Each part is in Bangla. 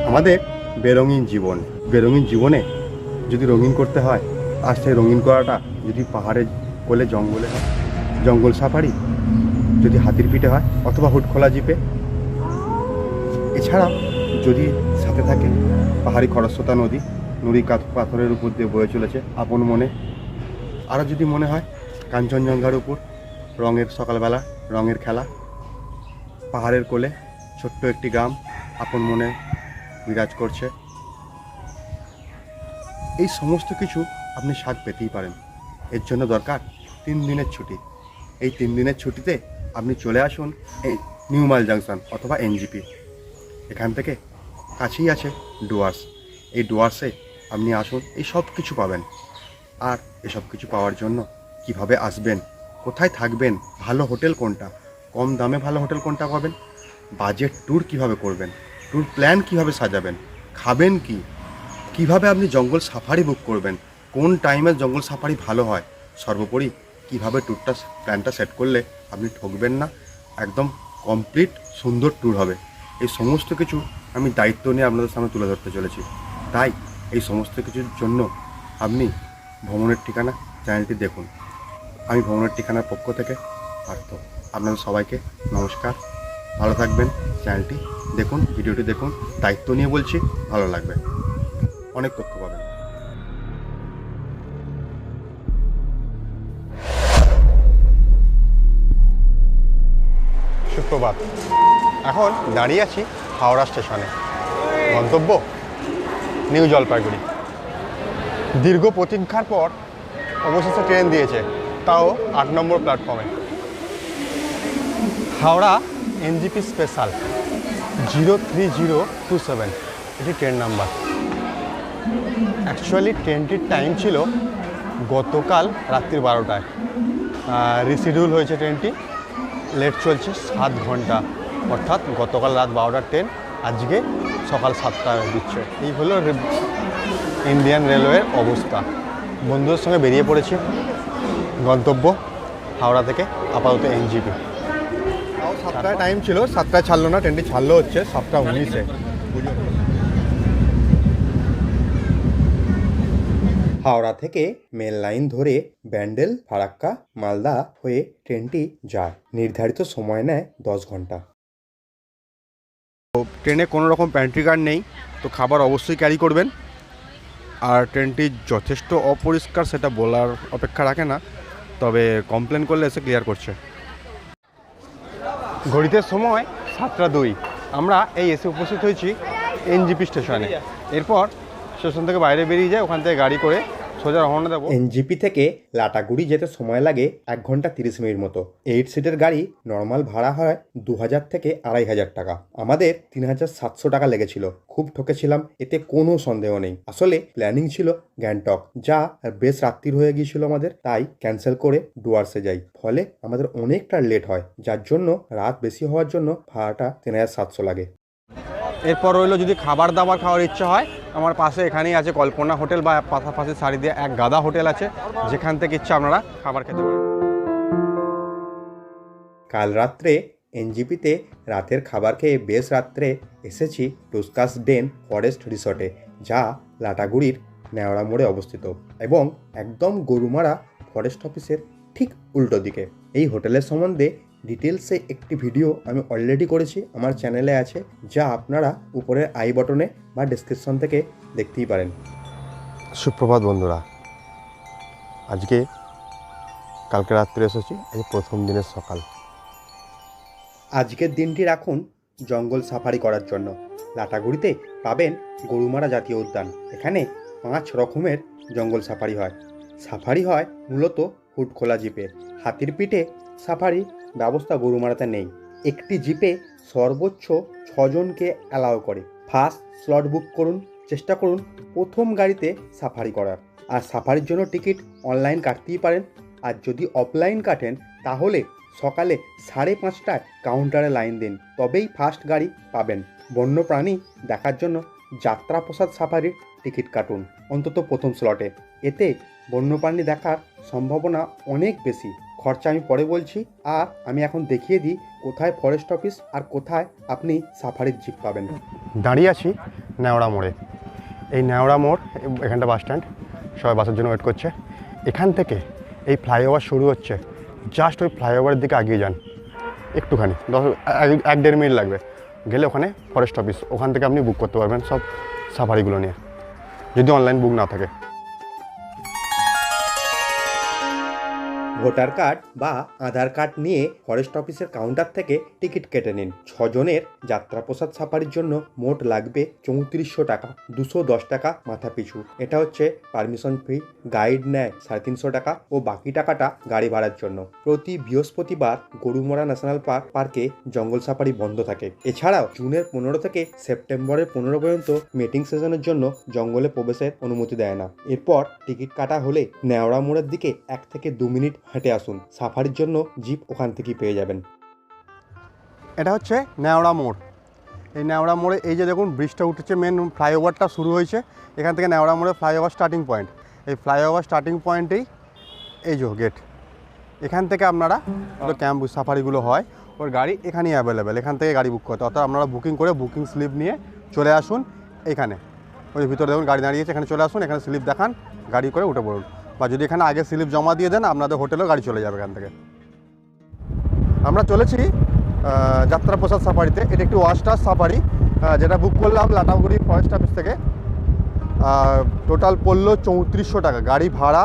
আমাদের বেরঙিন জীবন, বেরঙিন জীবনে যদি রঙিন করতে হয়, আর সেই রঙিন করাটা যদি পাহাড়ের কোলে জঙ্গলে হয়, জঙ্গল সাফারি যদি হাতির পিঠে হয় অথবা হুটখোলা জিপে, এছাড়া যদি সাথে থাকে পাহাড়ি খরস্রোতা নদী, নুড়ি পাথরের উপর দিয়ে বয়ে চলেছে আপন মনে, আরও যদি মনে হয় কাঞ্চনজঙ্ঘার উপর রঙের সকালবেলা রঙের খেলা, পাহাড়ের কোলে ছোট্ট একটি গ্রাম আপন মনে বিরাজ করছে, এই সমস্ত কিছু আপনি স্বাদ পেতেই পারেন। এর জন্য দরকার 3 দিনের ছুটি। এই 3 দিনের ছুটিতে আপনি চলে আসুন এই নিউ মাইল জাংশন অথবা এনজিপি। এখান থেকে কাছেই আছে ডুয়ার্স। এই ডুয়ার্সে আপনি আসুন, এই সব কিছু পাবেন। আর এসব কিছু পাওয়ার জন্য কিভাবে আসবেন, কোথায় থাকবেন, ভালো হোটেল কোনটা, কম দামে ভালো হোটেল কোনটা পাবেন, বাজেট ট্যুর কিভাবে করবেন, ট্যুর প্ল্যান কিভাবে সাজাবেন, খাবেন কি, কিভাবে আপনি জঙ্গল সাফারি বুক করবেন, কোন টাইমে জঙ্গল সাফারি ভালো হয়, সর্বোপরি কিভাবে ট্যুরটা প্ল্যানটা সেট করলে আপনি ঠকবেন না, একদম কমপ্লিট সুন্দর ট্যুর হবে, এই সমস্ত কিছু আমি দায়িত্ব নিয়ে আপনাদের সামনে তুলে ধরতে চলেছি। তাই এই সমস্ত কিছুর জন্য আপনি ভ্রমণের ঠিকানা চ্যানেলটি দেখুন। আমি ভ্রমণের ঠিকানার পক্ষ থেকে পার্থ আপনাদের সবাইকে নমস্কার। ভালো থাকবেন, চ্যানেলটি দেখুন, ভিডিওটি দেখুন, দায়িত্ব নিয়ে বলছি, ভালো লাগবে, অনেক তথ্য পাবেন। সুপ্রভাত। এখন দাঁড়িয়ে আছি হাওড়া স্টেশনে, গন্তব্য নিউ জলপাইগুড়ি। দীর্ঘ প্রতীক্ষার পর অবশেষে ট্রেন দিয়েছে, তাও 8 নম্বর প্ল্যাটফর্মে। হাওড়া এনজিপি স্পেশাল 03027 এটি ট্রেন নাম্বার। অ্যাকচুয়ালি ট্রেনটির টাইম ছিল গতকাল রাত্রি 12টায়, রিশিডিউল হয়েছে ট্রেনটি, লেট চলছে 7 ঘন্টা, অর্থাৎ গতকাল রাত 12টার ট্রেন আজকে সকাল 7টায় দিচ্ছে। এই হলো ইন্ডিয়ান রেলওয়ের অবস্থা। বন্ধুদের সঙ্গে বেরিয়ে পড়েছি, গন্তব্য হাওড়া থেকে আপাতত এনজিপি। 7টায় টাইম ছিল, 7টায় ছাড়লো না, ট্রেনটি ছাড়লো হচ্ছে 7টা 19-এ। হাওড়া থেকে মেল লাইন ধরে ব্যান্ডেল, ফারাক্কা, মালদা হয়ে ট্রেনটি যায়। নির্ধারিত সময় নেয় 10 ঘন্টা। ট্রেনে কোনো রকম প্যান্ট্রি কার্ড নেই, তো খাবার অবশ্যই ক্যারি করবেন। আর ট্রেনটি যথেষ্ট অপরিষ্কার, সেটা বলার অপেক্ষা রাখে না, তবে কমপ্লেন করলে এসে ক্লিয়ার করছে। ঘড়িতে সময় 7টা 2। আমরা এই এসে উপস্থিত হয়েছি এনজিপি স্টেশনে। এরপর স্টেশন থেকে বাইরে বেরিয়ে যায়, ওখান থেকে গাড়ি করে সোজা রওনা দেবো। এনজিপি থেকে লাটাগুড়ি যেতে সময় লাগে 1 ঘন্টা 30 মিনিট মতো। 8 সিটের গাড়ি নর্মাল ভাড়া হয় 2000 থেকে 2500 টাকা। আমাদের 3700 টাকা লেগেছিল। খুব ঠকেছিলাম, এতে কোনো সন্দেহ নেই। আসলে প্ল্যানিং ছিল গ্যাংটক, যা বেশ রাত্রির হয়ে গিয়েছিল আমাদের, তাই ক্যান্সেল করে ডুয়ার্সে যাই। ফলে আমাদের অনেকটা লেট হয়, যার জন্য রাত বেশি হওয়ার জন্য ভাড়াটা 3700 লাগে। এরপর রইলো যদি খাবার দাবার খাওয়ার ইচ্ছা হয়, আমার পাশে এখানেই আছে কল্পনা হোটেল, বা পাশাপাশি সারি দিয়ে এক গাদা হোটেল আছে, যেখান থেকে ইচ্ছা আপনারা খাবার খেতে পারেন। কাল রাত্রে এনজিপিতে রাতের খাবার খেয়ে বেশ রাত্রে এসেছি টুস্কাস ডেন ফরেস্ট রিসর্টে, যা লাটাগুড়ির নেওড়া মোড়ে অবস্থিত এবং একদম গরুমারা ফরেস্ট অফিসের ঠিক উল্টো দিকে। এই হোটেলের সম্বন্ধে ডিটেলসে একটি ভিডিও আমি অলরেডি করেছি, আমার চ্যানেলে আছে, যা আপনারা উপরের আই বটনে বা ডেসক্রিপশন থেকে দেখতেই পারেন। সুপ্রভাত বন্ধুরা, কালকে রাত্রে এসেছি, এই প্রথম দিনের সকাল। আজকের দিনটি রাখুন জঙ্গল সাফারি করার জন্য। লাটাগুড়িতে পাবেন গরুমারা জাতীয় উদ্যান। এখানে 5 রকমের জঙ্গল সাফারি হয়। সাফারি হয় মূলত হুটখোলা জিপে। হাতির পিঠে সাফারি ব্যবস্থা গরুমারাতে নেই। একটি জিপে সর্বোচ্চ 6 জনকে অ্যালাউ করে। ফার্স্ট স্লট বুক করুন, চেষ্টা করুন প্রথম গাড়িতে সাফারি করার। আর সাফারির জন্য টিকিট অনলাইন কাটতেই পারেন, আর যদি অফলাইন কাটেন তাহলে সকালে 5:30টায় কাউন্টারে লাইন দিন, তবেই ফার্স্ট গাড়ি পাবেন। বন্যপ্রাণী দেখার জন্য যাত্রাপ্রসাদ সাফারির টিকিট কাটুন অন্তত প্রথম স্লটে, এতে বন্যপ্রাণী দেখার সম্ভাবনা অনেক বেশি। খরচা আমি পরে বলছি, আর আমি এখন দেখিয়ে দিই কোথায় ফরেস্ট অফিস আর কোথায় আপনি সাফারির জিপ পাবেন। দাঁড়িয়ে আছি নেওড়া মোড়ে। এই নেওড়া মোড়, এখানটা বাস স্ট্যান্ড, সবাই বাসের জন্য ওয়েট করছে। এখান থেকে এই ফ্লাইওভার শুরু হচ্ছে, জাস্ট ওই ফ্লাইওভারের দিকে এগিয়ে যান একটুখানি, 1-1.5 মিনিট লাগবে, গেলে ওখানে ফরেস্ট অফিস, ওখান থেকে আপনি বুক করতে পারবেন সব সাফারিগুলো নিয়ে, যদি অনলাইন বুক না থাকে। ভোটার কার্ড বা আধার কার্ড নিয়ে ফরেস্ট অফিসের কাউন্টার থেকে টিকিট কেটে নিন। 6 জনের যাত্রাপ্রসাদ সাফারির জন্য মোট লাগবে 3400 টাকা, 210 টাকা মাথা পিছু। এটা হচ্ছে পারমিশন ফি, গাইড নেয় 350 টাকা ও বাকি টাকাটা গাড়ি ভাড়ার জন্য। প্রতি বৃহস্পতিবার গরুমারা ন্যাশনাল পার্কে জঙ্গল সাফারি বন্ধ থাকে। এছাড়াও জুনের 15 থেকে সেপ্টেম্বরের 15 পর্যন্ত মিটিং সেশনের জন্য জঙ্গলে প্রবেশের অনুমতি দেয় না। এরপর টিকিট কাটা হলে নেওড়া মোড়ের দিকে 1 থেকে 2 মিনিট হেঁটে আসুন, সাফারির জন্য জিপ ওখান থেকেই পেয়ে যাবেন। এটা হচ্ছে নেওড়া মোড়। এই নেওড়া মোড়ে এই যে দেখুন ব্রিজটা উঠেছে, মেন ফ্লাইওভারটা শুরু হয়েছে এখান থেকে। নেওড়া মোড়ে ফ্লাইওভার স্টার্টিং পয়েন্ট, এই ফ্লাইওভার স্টার্টিং পয়েন্টেই এই যে গেট। এখান থেকে আপনারা ক্যাম্প সাফারিগুলো হয়, ওর গাড়ি এখানেই অ্যাভেলেবেল, এখান থেকে গাড়ি বুক করতে। অর্থাৎ আপনারা বুকিং করে বুকিং স্লিপ নিয়ে চলে আসুন এইখানে, ওই ভিতরে দেখুন গাড়ি দাঁড়িয়েছে, এখানে চলে আসুন, এখানে স্লিপ দেখান, গাড়ি করে উঠে পড়ুন। বা যদি এখানে আগে স্লিপ জমা দিয়ে দেন, আপনাদের হোটেলেও গাড়ি চলে যাবে এখান থেকে। আমরা চলেছি যাত্রাপ্রসাদ সাফারিতে। এটা একটি ওয়াস্টার সাফারি, যেটা বুক করলাম লাটাগুড়ি ফরেস্ট অফিস থেকে। টোটাল পড়লো 3400 টাকা গাড়ি ভাড়া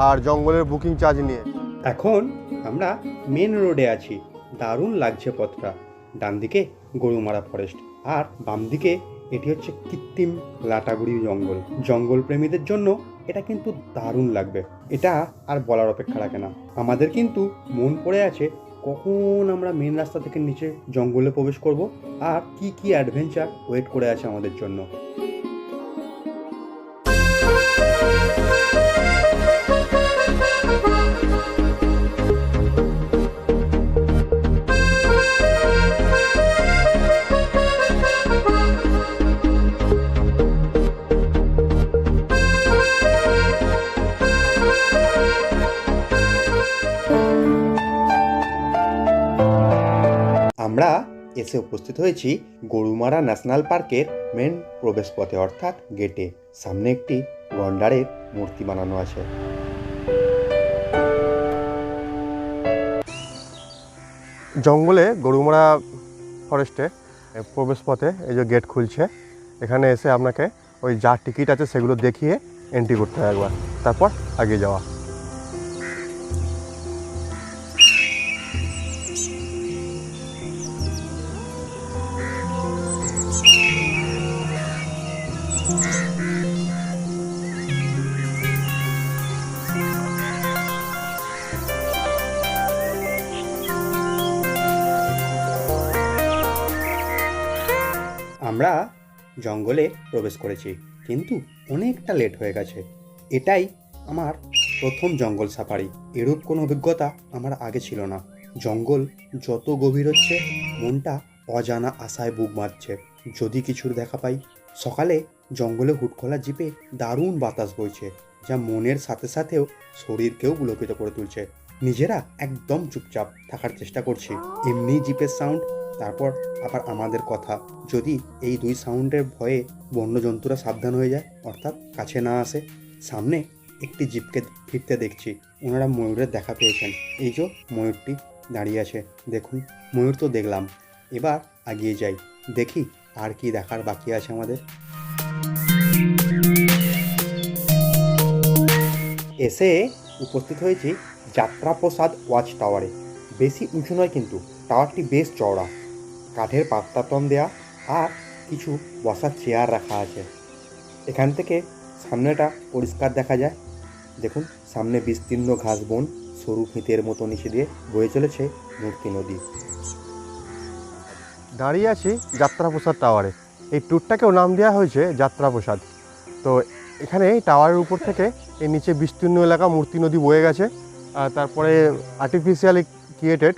আর জঙ্গলের বুকিং চার্জ নিয়ে। এখন আমরা মেন রোডে আছি, দারুণ লাগছে পথটা। ডান দিকে গরুমারা ফরেস্ট আর বাম দিকে এটি হচ্ছে কৃত্রিম লাটাগুড়ি জঙ্গল। জঙ্গল প্রেমীদের জন্য এটা কিন্তু দারুণ লাগবে, এটা আর বলার অপেক্ষা রাখে না। আমাদের কিন্তু মন পড়ে আছে কখন আমরা মেন রাস্তা থেকে নিচে জঙ্গলে প্রবেশ করব আর কি কি অ্যাডভেঞ্চার ওয়েট করে আছে আমাদের জন্য। আমরা এসে উপস্থিত হয়েছি গরুমারা ন্যাশনাল পার্কের মেন প্রবেশপথে, অর্থাৎ গেটে। সামনে একটি গন্ডারের মূর্তি বানানো আছে। জঙ্গলে গরুমারা ফরেস্টে প্রবেশপথে এই যে গেট খুলছে, এখানে এসে আপনাকে ওই যা টিকিট আছে সেগুলো দেখিয়ে এন্ট্রি করতে হয় একবার, তারপর আগে যাওয়া। আমরা জঙ্গলে প্রবেশ করেছি, কিন্তু অনেকটা লেট হয়ে গেছে। এটাই আমার প্রথম জঙ্গল সাফারি। এরূপ কোনো অভিজ্ঞতা আমার আগে ছিল না। জঙ্গল যত গভীর হচ্ছে, মনটা অজানা আশায় বুক বাঁধছে, যদি কিছুর দেখা পাই। সকালে জঙ্গলে হুটখোলা জিপে দারুণ বাতাস বইছে, যা মনের সাথে সাথেও শরীরকেও পুলকিত করে তুলছে। নিজেরা একদম চুপচাপ থাকার চেষ্টা করছি। এমনি জিপের সাউন্ড, তারপর আবার আমাদের কথা। যদি এই দুই সাউন্ডের ভয়ে বন্যজন্তুরা সাবধান হয়ে যায়, অর্থাৎ কাছে না আসে। সামনে একটি জিপকে ফিরতে দেখছি, ওনারা ময়ূরের দেখা পেয়েছেন। এই যে ময়ূরটি দাঁড়িয়ে আছে, দেখুন। ময়ূর তো দেখলাম, এবার এগিয়ে যাই, দেখি আর কি দেখার বাকি আছে আমাদের। এসে উপস্থিত হয়েছি যাত্রাপ্রসাদ ওয়াচ টাওয়ারে। বেশি উঁচু নয়, কিন্তু টাওয়ারটি বেশ চওড়া, কাঠের পাত্তাতন দেয়া আর কিছু বসার চেয়ার রাখা আছে। এখান থেকে সামনেটা পরিষ্কার দেখা যায়। দেখুন, সামনে বিস্তীর্ণ ঘাস বন, সরু ফিতের মতো নিচে দিয়ে বয়ে চলেছে মূর্তি নদী। দাঁড়িয়ে আছি যাত্রাপ্রসাদ টাওয়ারে। এই ট্যুরটাকেও নাম দেওয়া হয়েছে যাত্রাপ্রসাদ। তো এখানে এই টাওয়ারের উপর থেকে এই নিচে বিস্তীর্ণ এলাকা মূর্তি নদী বয়ে গেছে, আর তারপরে আর্টিফিশিয়ালি ক্রিয়েটেড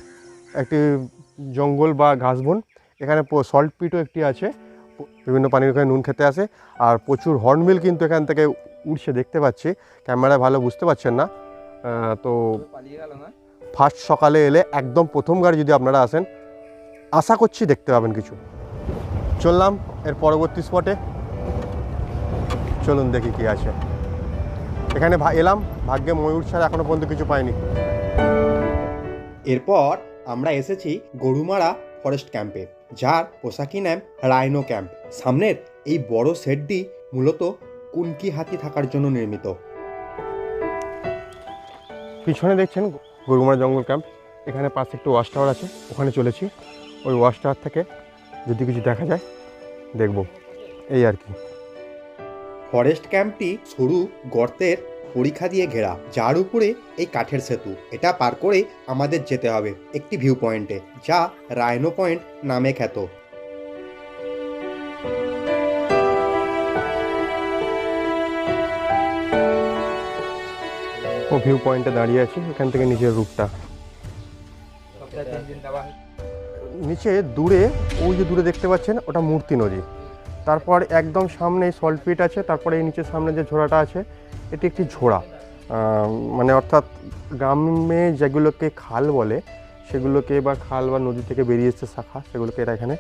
একটি জঙ্গল বা ঘাসবন। এখানে সল্ট পিটও একটি আছে, বিভিন্ন পানির ওখানে নুন খেতে আসে। আর প্রচুর হর্নবিল কিন্তু এখান থেকে উঠছে, দেখতে পাচ্ছি, ক্যামেরায় ভালো বুঝতে পারছেন না। তো ফার্স্ট সকালে এলে একদম প্রথম গাড়ি যদি আপনারা আসেন, আশা করছি দেখতে পাবেন কিছু। চললাম এর পরবর্তী স্পটে। চলুন দেখি কি আছে এখানে। এলাম, ভাগ্যে ময়ূর ছাড়া এখনো পর্যন্ত কিছু পাইনি। এরপর আমরা এসেছি গরুমারা ফরেস্ট ক্যাম্পে, যার পোশাকি নাম রাইনো ক্যাম্প। সামনের এই বড় শেডটি মূলত কুনকি হাতি থাকার জন্য নির্মিত। পিছনে দেখছেন গরুমারা জঙ্গল ক্যাম্প, এখানে পাশে একটু ওয়াচ টাওয়ার আছে, ওখানে চলেছি। ওই ওয়াচ টাওয়ার থেকে যদি কিছু দেখা যায় দেখব, এই আর কি। ফরেস্ট ক্যাম্পটি সরু গর্তের পরিখা দিয়ে ঘেরা, যার উপরে এই কাঠের সেতু। এটা পার করে আমাদের যেতে হবে একটি ভিউ পয়েন্টে, যা রাইনো পয়েন্ট নামে খ্যাত। ও ভিউ পয়েন্টে দাঁড়িয়ে আছি, এখান থেকে নিচের রূপটা। নিচে দূরে, ওই যে দূরে দেখতে পাচ্ছেন, ওটা মূর্তি নদী। তারপর একদম সামনে সল্ট পিট আছে, তারপরে এই নিচের সামনে যে ঝোড়াটা আছে, এটি একটি ঝোড়া। মানে অর্থাৎ গ্রামে যেগুলোকে খাল বলে, সেগুলোকে বা খাল বা নদী থেকে বেরিয়ে এসছে শাখা, সেগুলোকে এরা এখানে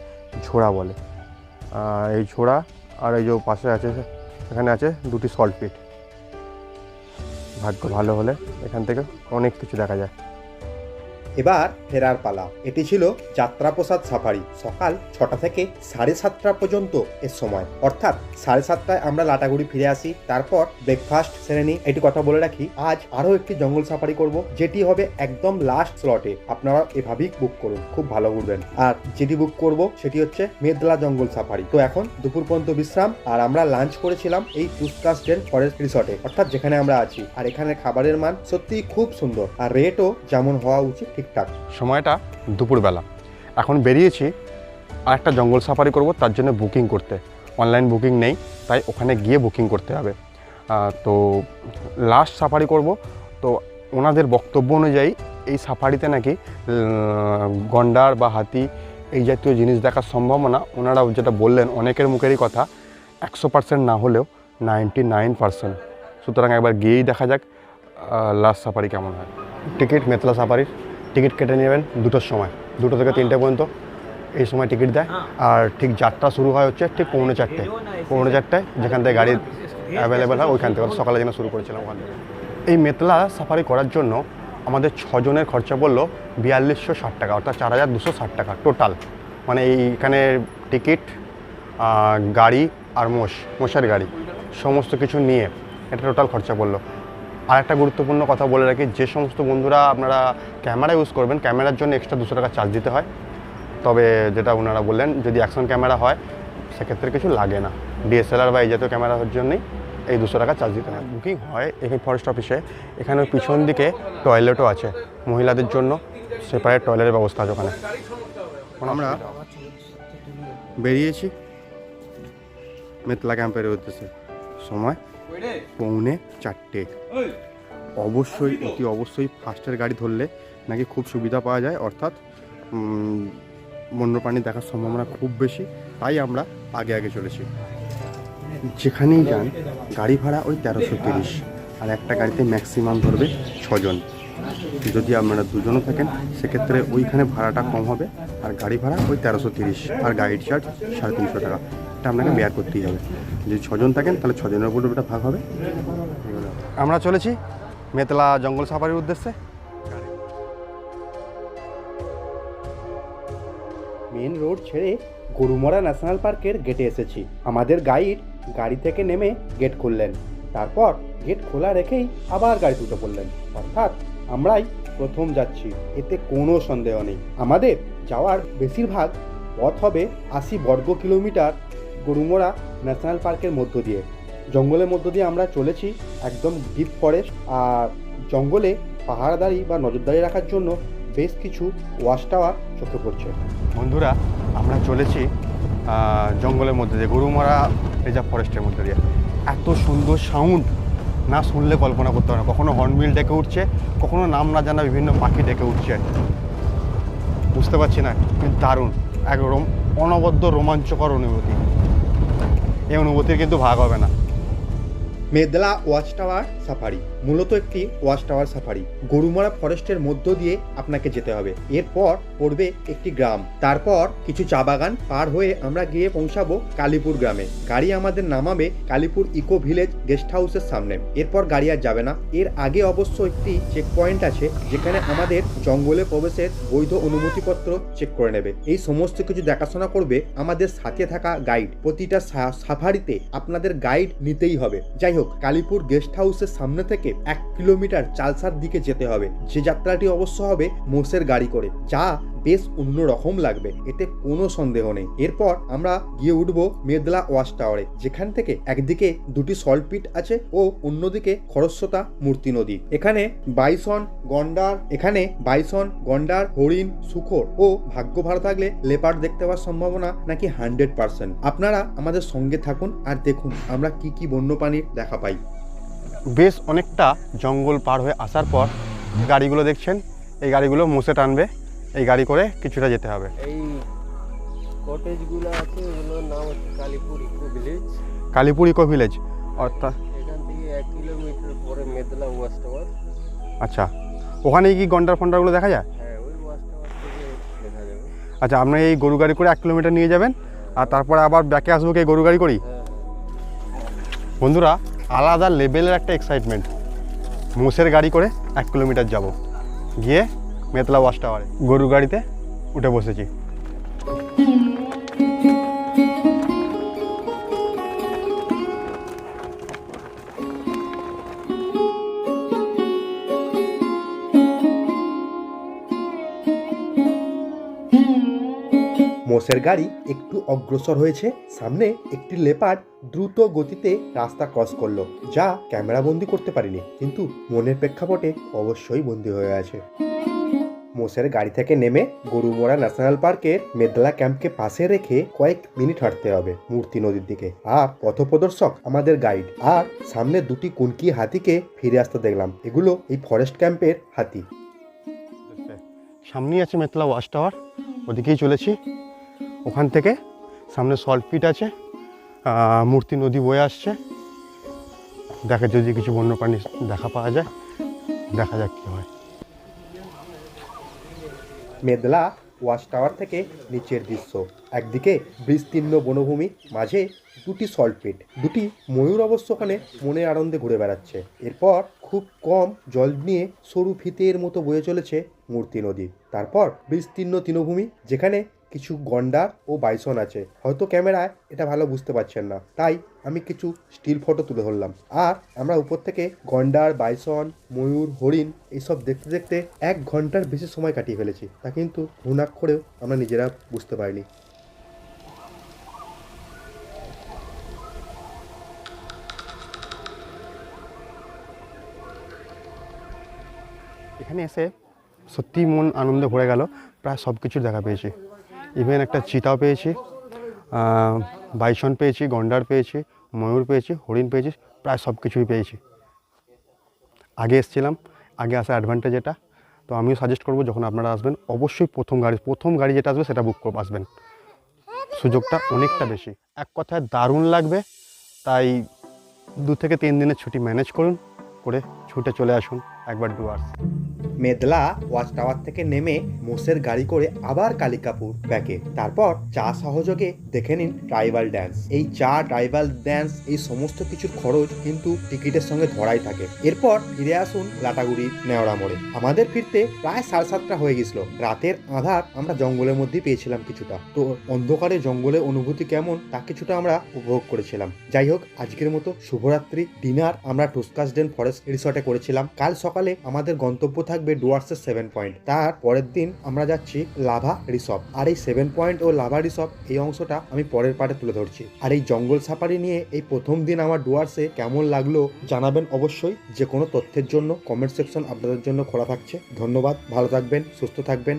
ঝোড়া বলে। এই ঝোড়া আর এই যে পাশে আছে, এখানে আছে দুটি সল্ট পিট। ভাগ্য ভালো হলে এখান থেকে অনেক কিছু দেখা যায়। এবার ফেরার পালা। এটি ছিল যাত্রাপ্রসাদ সাফারি। সকাল 6টা থেকে 7:30 পর্যন্ত এর সময়, অর্থাৎ 7:30টায় আমরা লাটাগুড়ি ফিরে আসি। তারপর ব্রেকফাস্ট সেরে নিই। এটি কথা বলে রাখি, আজ আরও একটি জঙ্গল সাফারি করব, যেটি হবে একদম লাস্ট স্লটে। আপনারা এভাবেই বুক করুন, খুব ভালো ঘুরবেন। আর যেটি বুক করব সেটি হচ্ছে মেদলা জঙ্গল সাফারি। তো এখন দুপুর পর্যন্ত বিশ্রাম, আর আমরা লাঞ্চ করেছিলাম এই পুস্কাসডেন ফরেস্ট রিসর্টে, অর্থাৎ যেখানে আমরা আছি। আর এখানে খাবারের মান সত্যিই খুব সুন্দর, আর রেটও যেমন হওয়া উচিত ঠিকঠাক। সময়টা দুপুরবেলা, এখন বেরিয়েছি আর একটা জঙ্গল সাফারি করব, তার জন্য বুকিং করতে। অনলাইন বুকিং নেই, তাই ওখানে গিয়ে বুকিং করতে হবে। তো লাস্ট সাফারি করব। তো ওনাদের বক্তব্য অনুযায়ী এই সাফারিতে নাকি গন্ডার বা হাতি এই জাতীয় জিনিস দেখার সম্ভাবনা, ওনারা যেটা বললেন, অনেকের মুখেরই কথা, 100% না হলেও 99%। সুতরাং একবার গিয়েই দেখা যাক লাস্ট সাফারি কেমন হয়। টিকিট মেতলা সাফারির টিকিট কেটে নেবেন 2টোর সময়, 2টো থেকে 3টে পর্যন্ত এই সময় টিকিট দেয়। আর ঠিক যাত্রা শুরু হয় হচ্ছে ঠিক 4:45টায়, যেখান থেকে গাড়ি অ্যাভেলেবেল হয় ওইখান থেকে। সকালে যেন শুরু করেছিলাম ওখান থেকে। এই মেতলা সাফারি করার জন্য আমাদের 6 জনের খরচা পড়লো 4260 টাকা, অর্থাৎ 4260 টাকা টোটাল। মানে এইখানে টিকিট, গাড়ি আর মোষের গাড়ি সমস্ত কিছু নিয়ে এটা টোটাল খরচা পড়লো। আর একটা গুরুত্বপূর্ণ কথা বলে রাখি, যে সমস্ত বন্ধুরা আপনারা ক্যামেরা ইউজ করবেন, ক্যামেরার জন্য এক্সট্রা 200 টাকা চার্জ দিতে হয়। তবে যেটা ওনারা বললেন, যদি অ্যাকশন ক্যামেরা হয় সেক্ষেত্রে কিছু লাগে না। ডিএসএলআর বা এই জাতীয় ক্যামেরার জন্যই এই 200 টাকা চার্জ দিতে হয়। বুকিং হয় এখানে ফরেস্ট অফিসে। এখানে পিছন দিকে টয়লেটও আছে, মহিলাদের জন্য সেপারেট টয়লেটের ব্যবস্থা আছে ওখানে। আমরা বেরিয়েছি মেতলা ক্যাম্পের উদ্দেশ্যে, সময় 3:45। অবশ্যই ফার্স্টের গাড়ি ধরলে নাকি খুব সুবিধা পাওয়া যায়, অর্থাৎ বন্যপ্রাণী দেখার সম্ভাবনা খুব বেশি। তাই আমরা আগে চলেছি। যেখানেই যান গাড়ি ভাড়া ওই 1330, আর একটা গাড়িতে ম্যাক্সিমাম ধরবে 6 জন। যদি আপনারা 2 জনও থাকেন সেক্ষেত্রে ওইখানে ভাড়াটা কম হবে, আর গাড়ি ভাড়া ওই 1330, আর গাইড চার্জ 350 টাকা। এটা আপনাকে বেয়ার করতেই হবে। যদি 6 জন থাকেন তাহলে 6 জনের উপর ওটা ভাগ হবে। আমরা চলেছি মেতলা জঙ্গল সাফারির উদ্দেশ্যে। মেন রোড ছেড়ে গরুমারা ন্যাশনাল পার্কের গেটে এসেছি। আমাদের গাইড গাড়ি থেকে নেমে গেট খুললেন, তারপর গেট খোলা রেখেই আবার গাড়ি দুটো পড়লেন। অর্থাৎ আমরাই প্রথম যাচ্ছি, এতে কোনো সন্দেহ নেই। আমাদের যাওয়ার বেশিরভাগ পথ হবে 80 বর্গ কিলোমিটার গরুমারা ন্যাশনাল পার্কের মধ্য দিয়ে। জঙ্গলের মধ্য দিয়ে আমরা চলেছি, একদম ডিপ ফরেস্ট। আর জঙ্গলে পাহারাদারি বা নজরদারি রাখার জন্য বেশ কিছু ওয়াচ টাওয়ার চোখে পড়ছে। বন্ধুরা, আমরা চলেছি জঙ্গলের মধ্যে দিয়ে, গরুমারা রিজার্ভ ফরেস্টের মধ্যে দিয়ে। এত সুন্দর সাউন্ড না শুনলে কল্পনা করতে পারে না। কখনো হর্নবিল ডেকে উঠছে, কখনো নাম না জানা বিভিন্ন পাখি ডেকে উঠছে। বুঝতে পারছি না, কিন্তু দারুণ, একদম অনবদ্য রোমাঞ্চকর অনুভূতি। এই অনুভূতির কিন্তু ভাগ হবে না। মেদলা ওয়াচ টাওয়ার সাফারি মূলত একটি ওয়াচ টাওয়ার সাফারি। গরুমারা ফরেস্টের মধ্য দিয়ে আপনাকে যেতে হবে। এরপর পড়বে একটি গ্রাম, তারপর কিছু চা বাগান পার হয়ে আমরা গিয়ে পৌঁছাবো কালীপুর গ্রামে। গাড়ি আমাদের নামাবে কালীপুর ইকো ভিলেজ গেস্ট হাউসের সামনে। এরপর গাড়ি আর যাবে না। এর আগে অবশ্য একটি চেক পয়েন্ট আছে যেখানে আমাদের জঙ্গলে প্রবেশের বৈধ অনুমতিপত্র চেক করে নেবে। এই সমস্ত কিছু দেখাশোনা করবে আমাদের সাথে থাকা গাইড। প্রতিটা সাফারিতে আপনাদের গাইড নিতেই হবে। যাই হোক, কালীপুর গেস্ট হাউসের সামনে থেকে 1 কিলোমিটার চালসার দিকে যেতে হবে। যে যাত্রাটি অবশ্য হবে মোষের গাড়ি করে, যা বেশ অন্যরকম লাগবে, এতে কোনো সন্দেহ নেই। এরপর আমরা গিয়ে উঠবো মেদলা ওয়াচ টাওয়ারে, যেখান থেকে একদিকে দুটি সল্ট পিট আছে ও অন্যদিকে খরস্রোতা মূর্তি নদী। এখানে বাইসন, গন্ডার, হরিণ, শূকর ও ভাগ্য ভালো থাকলে লেপার্ড দেখতে পাওয়ার সম্ভাবনা নাকি 100%। আপনারা আমাদের সঙ্গে থাকুন আর দেখুন আমরা কি কি বন্যপ্রাণীর দেখা পাই। বেশ অনেকটা জঙ্গল পার হয়ে আসার পর গাড়িগুলো দেখছেন, এই গাড়িগুলো মোষে টানবে। এই গাড়ি করে কিছুটা যেতে হবে। এই কটেজগুলো আছে, এগুলোর নাম হচ্ছে Kalipur eco village. Kalipur eco village অর্থাৎ এখান থেকে 1 কিলোমিটার পরে মেদলা ওয়াচ টাওয়ার। আচ্ছা, ওখানে কি গন্ডার ফন্ডারগুলো দেখা যায়? হ্যাঁ, ওই ওয়াচ টাওয়ার থেকে দেখা যাবে। আচ্ছা, আপনি এই গরু গাড়ি করে 1 কিলোমিটার নিয়ে যাবেন আর তারপরে আবার ব্যাকে আসবো কি এই গরু গাড়ি করি? হ্যাঁ, বন্ধুরা, আলাদা লেভেলের একটা এক্সাইটমেন্ট। মোষের গাড়ি করে 1 কিলোমিটার যাব, গিয়ে মেদলা ওয়াচ টাওয়ারে গরু গাড়িতে উঠে বসেছি। মোষের গাড়ি একটু অগ্রসর হয়েছে। সামনে একটি লেপার্ড দ্রুত গতিতে রাস্তা ক্রস করলো, যা ক্যামেরা বন্দি করতে পারিনি, কিন্তু মনের প্রেক্ষাপটে অবশ্যই বন্দি হয়ে আছে। মোষের গাড়ি থেকে নেমে গরুমরা ন্যাশনাল পার্কের মেদলা ক্যাম্পকে পাশে রেখে কয়েক মিনিট হাঁটতে হবে মূর্তি নদীর দিকে। আর পথপ্রদর্শক আমাদের গাইড। আর সামনে দুটি কুনকি হাতিকে ফিরে আসতে দেখলাম। এগুলো এই ফরেস্ট ক্যাম্পের হাতি। সামনেই আছে মেদলা ওয়াচ টাওয়ার, ওদিকেই চলেছি। ওখান থেকে সামনে সল্ট পিট আছে, মূর্তি নদী বয়ে আসছে। দেখা যদি কিছু বন্যপ্রাণী দেখা পাওয়া যায়, দেখা যাক কী হয়। মেদলা ওয়াচ টাওয়ার থেকে নিচের দৃশ্য। একদিকে বিস্তীর্ণ বনভূমি, মাঝে দুটি সল্ট পিট, দুটি ময়ূর অবশ্য ওখানে মনের আনন্দে ঘুরে বেড়াচ্ছে। এরপর খুব কম জল নিয়ে সরু ফিতের মতো বয়ে চলেছে মূর্তি নদী। তারপর বিস্তীর্ণ তৃণভূমি, যেখানে কিছু গন্ডার ও বাইসন আছে। হয়তো ক্যামেরায় এটা ভালো বুঝতে পারছেন না, তাই আমি কিছু স্টিল ফটো তুলে ধরলাম। আর আমরা উপর থেকে গন্ডার, বাইসন, ময়ূর, হরিণ এইসব দেখতে দেখতে 1 ঘন্টার বেশি সময় কাটিয়ে ফেলেছি। তা কিন্তু ঘুণাক্ষরেও আমরা নিজেরা বুঝতে পারিনি। এখানে এসে সত্যিই মন আনন্দে ভরে গেল। প্রায় সব কিছুর দেখা পেয়েছি। ইভেন একটা চিতাও পেয়েছি, বাইসন পেয়েছি, গন্ডার পেয়েছি, ময়ূর পেয়েছি, হরিণ পেয়েছি, প্রায় সব কিছুই পেয়েছি। আগে এসেছিলাম, আগে আসা অ্যাডভান্টেজ এটা। তো আমিও সাজেস্ট করবো যখন আপনারা আসবেন অবশ্যই প্রথম গাড়ি যেটা আসবে সেটা বুক করে আসবেন। সুযোগটা অনেকটা বেশি। এক কথায় দারুণ লাগবে। তাই 2 থেকে 3 দিনের ছুটি ম্যানেজ করুন, করে ছুটে চলে আসুন একবার ডুয়ার্স। মেদলা ওয়াচ টাওয়ার থেকে নেমে মোষের গাড়ি করে আবার কালিকাপুর ব্যাকে। তারপর চা সহযোগে দেখে নিন ট্রাইবাল ড্যান্স। এই চা, ট্রাইবাল ড্যান্স, এই সমস্ত কিছুর খরচ কিন্তু টিকিটের সঙ্গে ধরাই থাকে। এরপর ফিরে আসুন লাটাগুড়ি নেওড়া মোড়ে। আমাদের ফিরতে প্রায় 7:30 হয়ে গেছিল। রাতের আঁধার আমরা জঙ্গলের মধ্যেই পেয়েছিলাম কিছুটা। তো অন্ধকারে জঙ্গলের অনুভূতি কেমন তা কিছুটা আমরা উপভোগ করেছিলাম। যাই হোক, আজকের মতো শুভরাত্রি। ডিনার আমরা টুস্কাসডেন ফরেস্ট রিসর্টে করেছিলাম। কাল সকালে আমাদের গন্তব্য থাকবে ডুয়ার্সের 7 পয়েন্ট। তার পরের দিন আমরা যাচ্ছি লাভা রিসর্ট। আর এই 7 পয়েন্ট ও লাভা রিসর্ট এই অংশটা আমি পরের পার্টে তুলে ধরছি। আর এই জঙ্গল সাফারি নিয়ে এই প্রথম দিন আমার ডুয়ার্সে কেমন লাগলো জানাবেন অবশ্যই। যে কোনো তথ্যের জন্য কমেন্ট সেকশন আপনাদের জন্য খোলা থাকছে। ধন্যবাদ, ভালো থাকবেন, সুস্থ থাকবেন।